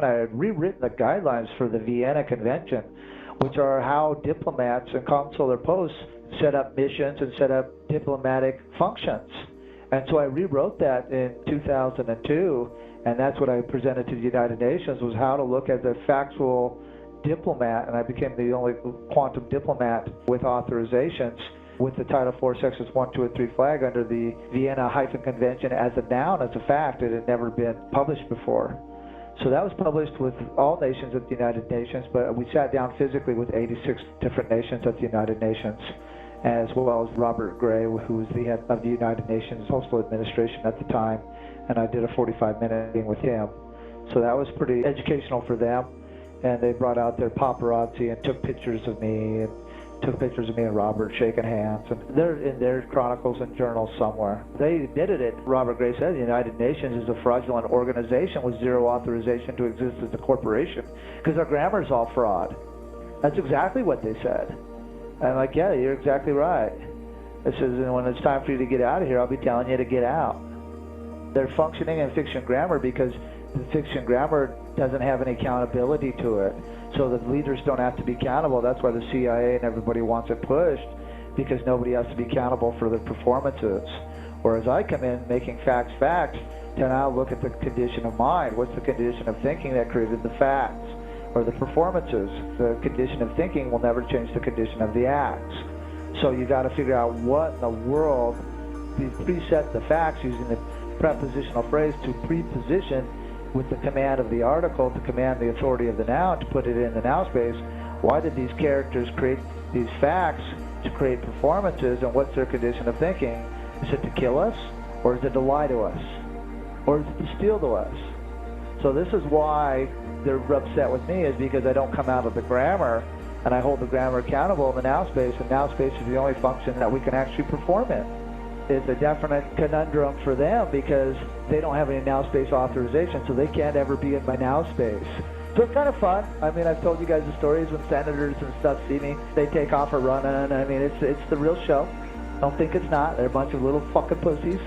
I had rewritten the guidelines for the Vienna Convention, which are how diplomats and consular posts set up missions and set up diplomatic functions. And so I rewrote that in 2002, and that's what I presented to the United Nations, was how to look at the factual diplomat, and I became the only quantum diplomat with authorizations with the Title IV Sections 1, 2, and 3 flag under the Vienna-Convention as a noun, as a fact. It had never been published before. So that was published with all nations at the United Nations, but we sat down physically with 86 different nations at the United Nations, as well as Robert Gray, who was the head of the United Nations Postal Administration at the time, and I did a 45-minute meeting with him. So that was pretty educational for them, and they brought out their paparazzi and took pictures of me and Robert shaking hands, and they're in their chronicles and journals somewhere. They admitted it. Robert Gray said the United Nations is a fraudulent organization with zero authorization to exist as a corporation because our grammar is all fraud. That's exactly what they said. I'm like, yeah, you're exactly right. It says, and when it's time for you to get out of here, I'll be telling you to get out. They're functioning in fiction grammar because the fiction grammar doesn't have any accountability to it. So the leaders don't have to be accountable. That's why the CIA and everybody wants it pushed, because nobody has to be accountable for their performances. Whereas I come in making facts to now look at the condition of mind. What's the condition of thinking that created the facts or the performances? The condition of thinking will never change the condition of the acts. So you got to figure out what in the world, you preset the facts using the prepositional phrase to preposition with the command of the article to command the authority of the noun to put it in the noun space. Why did these characters create these facts to create performances, and what's their condition of thinking? Is it to kill us, or is it to lie to us, or is it to steal to us? So this is why they're upset with me, is because I don't come out of the grammar and I hold the grammar accountable in the noun space, and noun space is the only function that we can actually perform in. It's a definite conundrum for them because they don't have any noun space authorization, so they can't ever be in my noun space. So it's kind of fun. I mean, I've told you guys the stories when senators and stuff see me. They take off a running. I mean, it's the real show. Don't think it's not. They're a bunch of little fucking pussies.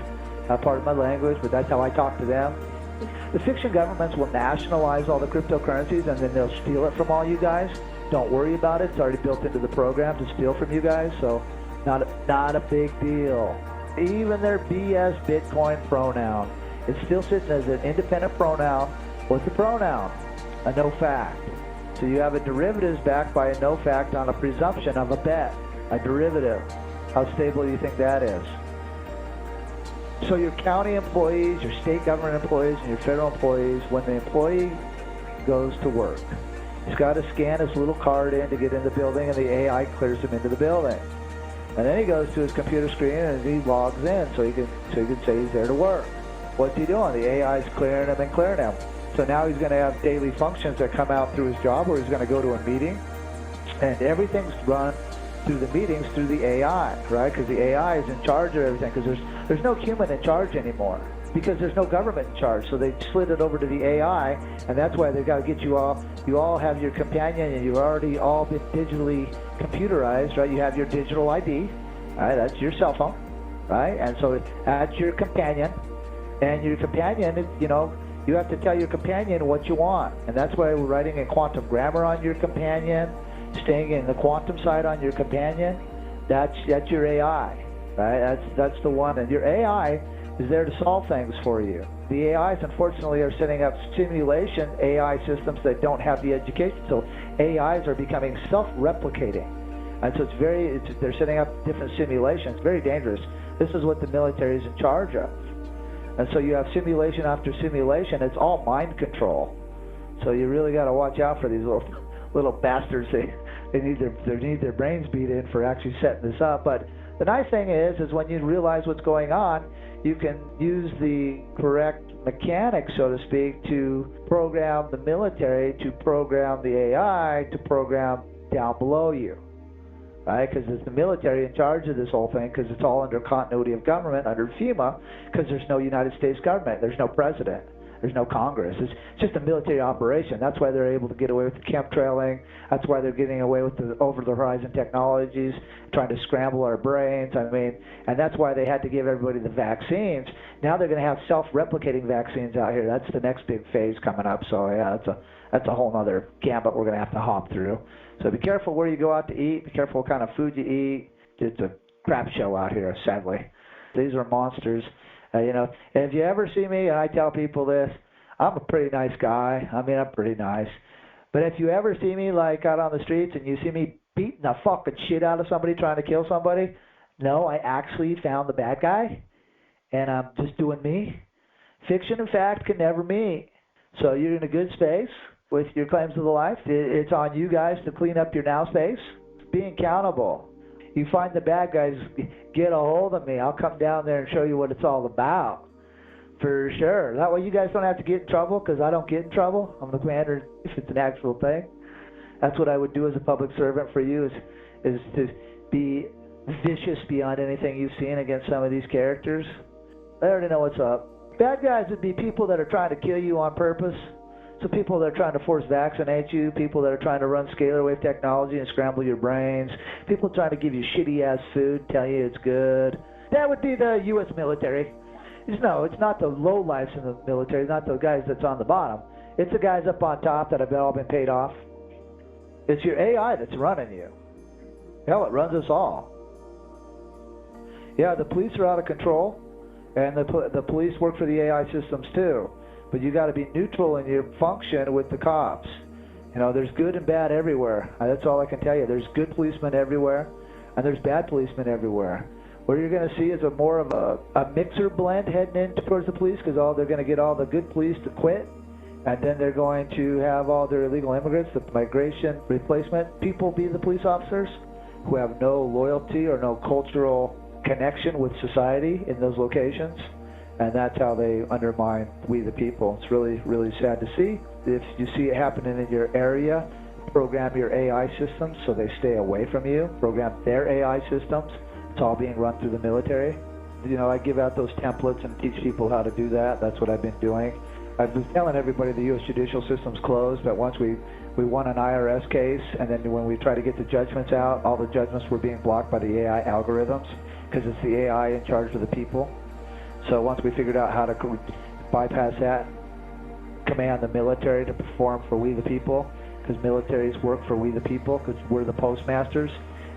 Part of my language, but that's how I talk to them. The fiction governments will nationalize all the cryptocurrencies, and then they'll steal it from all you guys. Don't worry about it. It's already built into the program to steal from you guys, so not a big deal. Even their BS Bitcoin pronoun, it's still sitting as an independent pronoun. What's the pronoun? A no fact. So you have a derivative backed by a no fact on a presumption of a bet, a derivative. How stable do you think that is? So your county employees, your state government employees, and your federal employees, when the employee goes to work, he's got to scan his little card in to get in the building, and the AI clears him into the building. And then he goes to his computer screen and he logs in so he can say he's there to work. What's he doing? The AI is clearing him and clearing him. So now he's going to have daily functions that come out through his job, where he's going to go to a meeting, and everything's run through the meetings through the AI, right? Because the AI is in charge of everything, because there's no human in charge anymore, because there's no government in charge. So they slid it over to the AI, and that's why they've got to get you all have your companion, and you've already all been digitally computerized, right? You have your digital ID, right? That's your cell phone, right? And so that's your companion, and your companion, you have to tell your companion what you want, and that's why we're writing in quantum grammar on your companion, staying in the quantum side on your companion. That's your AI, right? That's the one, and your AI is there to solve things for you. The AIs, unfortunately, are setting up simulation AI systems that don't have the education. So AIs are becoming self-replicating. And so they're setting up different simulations. Very dangerous. This is what the military is in charge of. And so you have simulation after simulation. It's all mind control. So you really got to watch out for these little bastards. They need their brains beat in for actually setting this up. But the nice thing is when you realize what's going on, you can use the correct mechanics, so to speak, to program the military, to program the AI, to program down below you, right? Because it's the military in charge of this whole thing, because it's all under continuity of government, under FEMA, because there's no United States government, there's no president. There's no Congress. It's just a military operation. That's why they're able to get away with the chemtrailing. That's why they're getting away with the over-the-horizon technologies, trying to scramble our brains. I mean, and that's why they had to give everybody the vaccines. Now they're going to have self-replicating vaccines out here. That's the next big phase coming up. So yeah, that's a whole other gambit we're going to have to hop through. So be careful where you go out to eat. Be careful what kind of food you eat. It's a crap show out here, sadly. These are monsters. You know, and if you ever see me, and I tell people this, I'm a pretty nice guy. I mean, I'm pretty nice. But if you ever see me, like, out on the streets and you see me beating the fucking shit out of somebody trying to kill somebody, no, I actually found the bad guy, and I'm just doing me. Fiction and fact can never meet. So you're in a good space with your claims of the life. It's on you guys to clean up your now space. Be accountable. You find the bad guys, get a hold of me. I'll come down there and show you what it's all about. For sure. That way you guys don't have to get in trouble, because I don't get in trouble. I'm the commander if it's an actual thing. That's what I would do as a public servant for you, is to be vicious beyond anything you've seen against some of these characters. I already know what's up. Bad guys would be people that are trying to kill you on purpose. So people that are trying to force vaccinate you, people that are trying to run scalar wave technology and scramble your brains, people trying to give you shitty-ass food, tell you it's good. That would be the U.S. military. No, it's not the lowlifes in the military, not the guys that's on the bottom. It's the guys up on top that have all been paid off. It's your AI that's running you. Hell, it runs us all. Yeah, the police are out of control, and the police work for the AI systems too. But you got to be neutral in your function with the cops. You know, there's good and bad everywhere. That's all I can tell you. There's good policemen everywhere, and there's bad policemen everywhere. What you're going to see is more of a mixer blend heading in towards the police, because they're going to get all the good police to quit, and then they're going to have all their illegal immigrants, the migration replacement people, be the police officers who have no loyalty or no cultural connection with society in those locations. And that's how they undermine we the people. It's really, really sad to see. If you see it happening in your area, program your AI systems so they stay away from you. Program their AI systems. It's all being run through the military. You know, I give out those templates and teach people how to do that. That's what I've been doing. I've been telling everybody the U.S. judicial system's closed, but once we won an IRS case, and then when we try to get the judgments out, all the judgments were being blocked by the AI algorithms, because it's the AI in charge of the people. So once we figured out how to bypass that, command the military to perform for we the people, because militaries work for we the people, because we're the postmasters.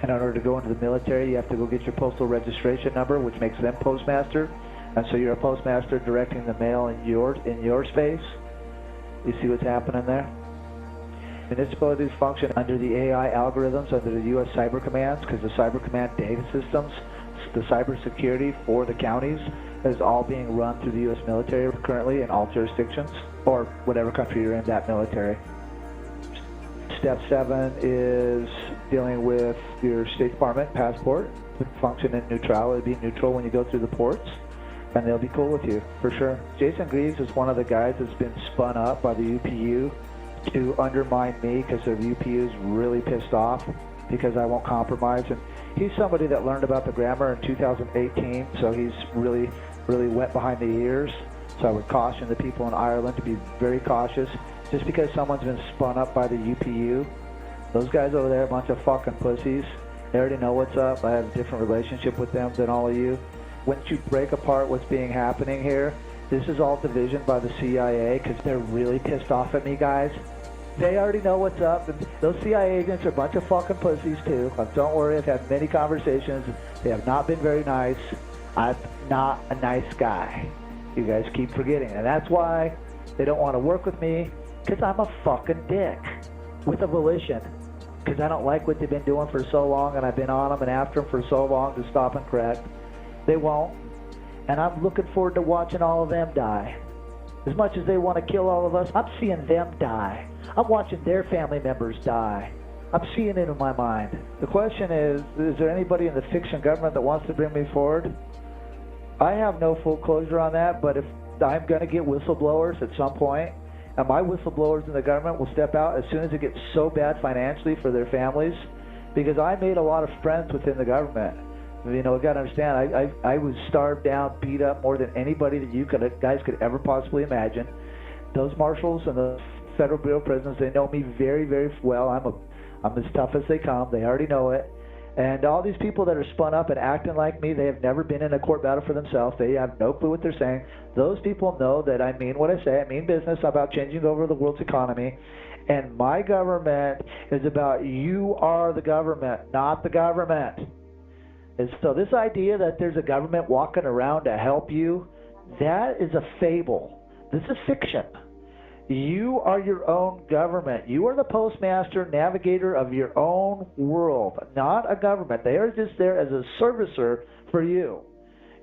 And in order to go into the military, you have to go get your postal registration number, which makes them postmaster. And so you're a postmaster directing the mail in your space. You see what's happening there? Municipalities function under the AI algorithms, under the U.S. Cyber Commands, because the Cyber Command data systems, the cybersecurity for the counties, is all being run through the U.S. military currently in all jurisdictions, or whatever country you're in, that military. Step 7 is dealing with your State Department passport. Function in neutrality, be neutral when you go through the ports, and they'll be cool with you, for sure. Jason Greaves is one of the guys that's been spun up by the UPU to undermine me, because the UPU is really pissed off because I won't compromise. And he's somebody that learned about the grammar in 2018, so he's really, really wet behind the ears. So I would caution the people in Ireland to be very cautious. Just because someone's been spun up by the UPU, those guys over there are a bunch of fucking pussies. They already know what's up. I have a different relationship with them than all of you. Once you break apart what's happening here, this is all division by the CIA, because they're really pissed off at me, guys. They already know what's up, and those CIA agents are a bunch of fucking pussies too. Don't worry, I've had many conversations. They have not been very nice. I'm not a nice guy. You guys keep forgetting, and that's why they don't want to work with me, because I'm a fucking dick with a volition, because I don't like what they've been doing for so long, and I've been on them and after them for so long to stop and correct. They won't, and I'm looking forward to watching all of them die. As much as they want to kill all of us, I'm seeing them die. I'm watching their family members die. I'm seeing it in my mind. The question is there anybody in the fiction government that wants to bring me forward? I have no full closure on that, but if I'm going to get whistleblowers at some point, and my whistleblowers in the government will step out as soon as it gets so bad financially for their families, because I made a lot of friends within the government. You know, you got to understand, I was starved down, beat up more than anybody that you guys could ever possibly imagine. Those marshals and the Federal Bureau of Prisons, they know me very, very well. I'm as tough as they come. They already know it. And all these people that are spun up and acting like me, they have never been in a court battle for themselves. They have no clue what they're saying. Those people know that I mean what I say. I mean business about changing over the world's economy. And my government is about you are the government, not the government. And so this idea that there's a government walking around to help you, that is a fable. This is fiction. You are your own government. You are the postmaster, navigator of your own world, not a government. They are just there as a servicer for you.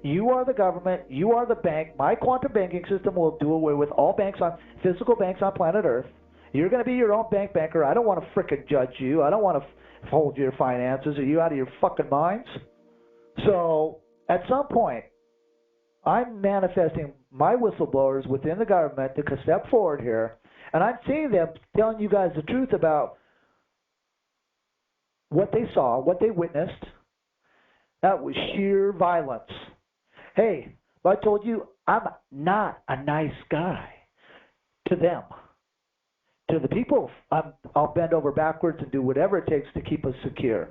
You are the government. You are the bank. My quantum banking system will do away with all banks on physical banks on planet Earth. You're going to be your own banker. I don't want to frickin' judge you. I don't want to hold your finances. Are you out of your fucking minds? So at some point, I'm manifesting my whistleblowers within the government to step forward here, and I'm seeing them telling you guys the truth about what they saw, what they witnessed. That was sheer violence. Hey, I told you I'm not a nice guy to them. To the people, I'll bend over backwards and do whatever it takes to keep us secure.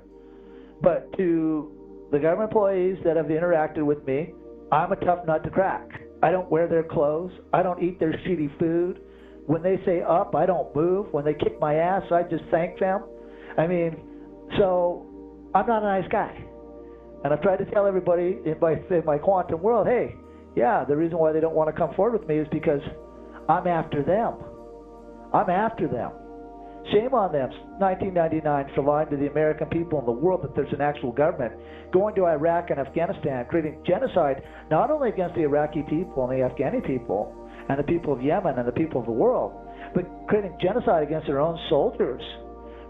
But to the government employees that have interacted with me, I'm a tough nut to crack. I don't wear their clothes. I don't eat their shitty food. When they say up, I don't move. When they kick my ass, I just thank them. I mean, so I'm not a nice guy. And I've tried to tell everybody in my quantum world, hey, yeah, the reason why they don't want to come forward with me is because I'm after them. I'm after them. Shame on them, 1999, for lying to the American people and the world that there's an actual government going to Iraq and Afghanistan, creating genocide not only against the Iraqi people and the Afghani people and the people of Yemen and the people of the world, but creating genocide against their own soldiers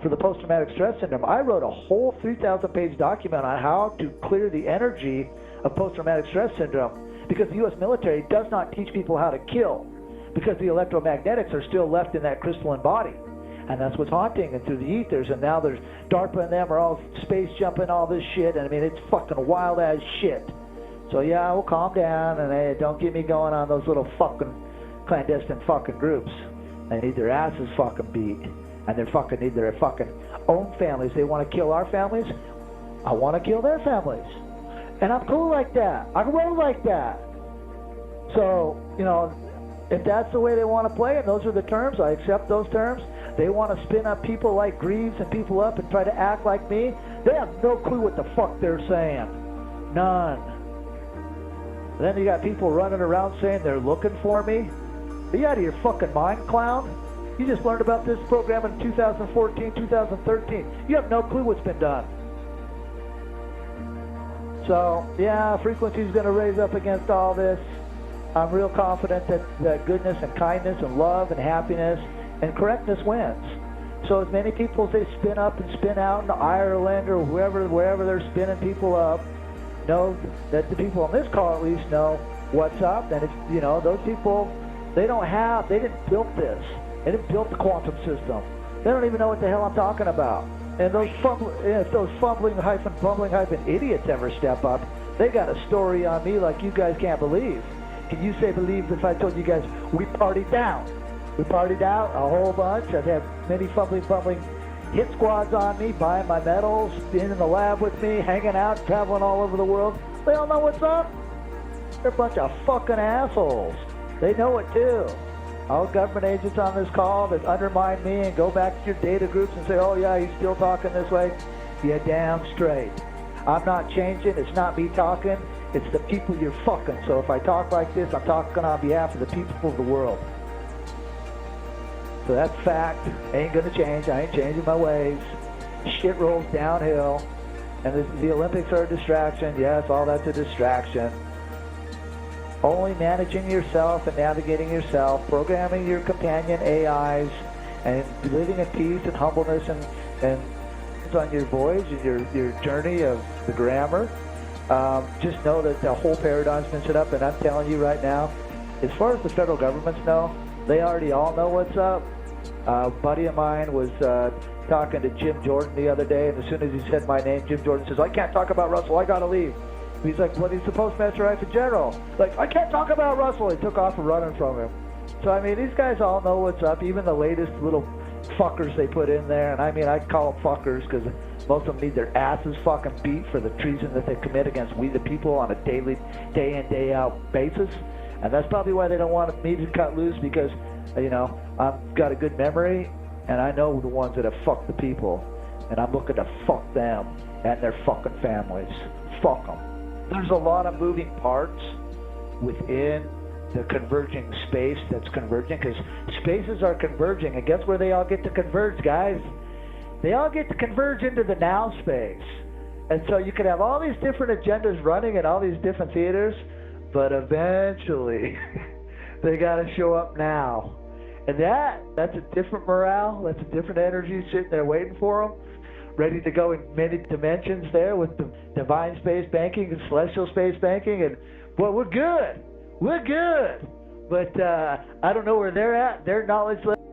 for the post-traumatic stress syndrome. I wrote a whole 3,000-page document on how to clear the energy of post-traumatic stress syndrome because the U.S. military does not teach people how to kill because the electromagnetics are still left in that crystalline body. And that's what's haunting, and through the ethers, and now there's DARPA and them are all space jumping, all this shit, and I mean, it's fucking wild as shit. So yeah, we'll calm down, and hey, don't get me going on those little fucking clandestine fucking groups. They need their asses fucking beat, and they fucking need their fucking own families. They want to kill our families, I want to kill their families. And I'm cool like that. I roll like that. So, you know, if that's the way they want to play, and those are the terms, I accept those terms. They want to spin up people like Greaves and people up and try to act like me. They have no clue what the fuck they're saying. None. Then you got people running around saying they're looking for me. Are you out of your fucking mind, clown? You just learned about this program in 2014, 2013. You have no clue what's been done. So, yeah, frequency's going to raise up against all this. I'm real confident that goodness and kindness and love and happiness and correctness wins. So as many people as they spin up and spin out in Ireland or wherever they're spinning people up, know that the people on this call at least know what's up. And it's, you know, those people, they didn't build this. They didn't build the quantum system. They don't even know what the hell I'm talking about. And if those bumbling idiots ever step up, they got a story on me like you guys can't believe. Can you say believe if I told you guys we partied down? We partied out a whole bunch. I've had many bumbling hit squads on me, buying my medals, being in the lab with me, hanging out, traveling all over the world. They all know what's up. They're a bunch of fucking assholes. They know it too. All government agents on this call that undermine me and go back to your data groups and say, oh yeah, he's still talking this way. You're damn straight. I'm not changing. It's not me talking. It's the people you're fucking. So if I talk like this, I'm talking on behalf of the people of the world. So that's fact. Ain't gonna change. I ain't changing my ways. Shit rolls downhill. And the Olympics are a distraction. Yes, all that's a distraction. Only managing yourself and navigating yourself, programming your companion AIs, and living in peace and humbleness and on your voyage and your journey of the grammar. Just know that the whole paradigm's been set up, and I'm telling you right now, as far as the federal governments know, they already all know what's up. A buddy of mine was talking to Jim Jordan the other day, and as soon as he said my name, Jim Jordan says, I can't talk about Russell, I gotta leave. He's like, well, he's the postmaster in general. Like, I can't talk about Russell. He took off and running from him. So, I mean, these guys all know what's up, even the latest little fuckers they put in there. And I mean, I call them fuckers because most of them need their asses fucking beat for the treason that they commit against we the people on a daily, day in, day out basis. And that's probably why they don't want me to cut loose, because, you know, I've got a good memory and I know the ones that have fucked the people. And I'm looking to fuck them and their fucking families. Fuck them. There's a lot of moving parts within the converging space that's converging, because spaces are converging, and guess where they all get to converge, guys? They all get to converge into the now space. And so you can have all these different agendas running in all these different theaters, but eventually they got to show up now. And that's a different morale, that's a different energy sitting there waiting for them, ready to go in many dimensions there with the divine space banking and celestial space banking. And, well, we're good. We're good. But I don't know where they're at. Their knowledge level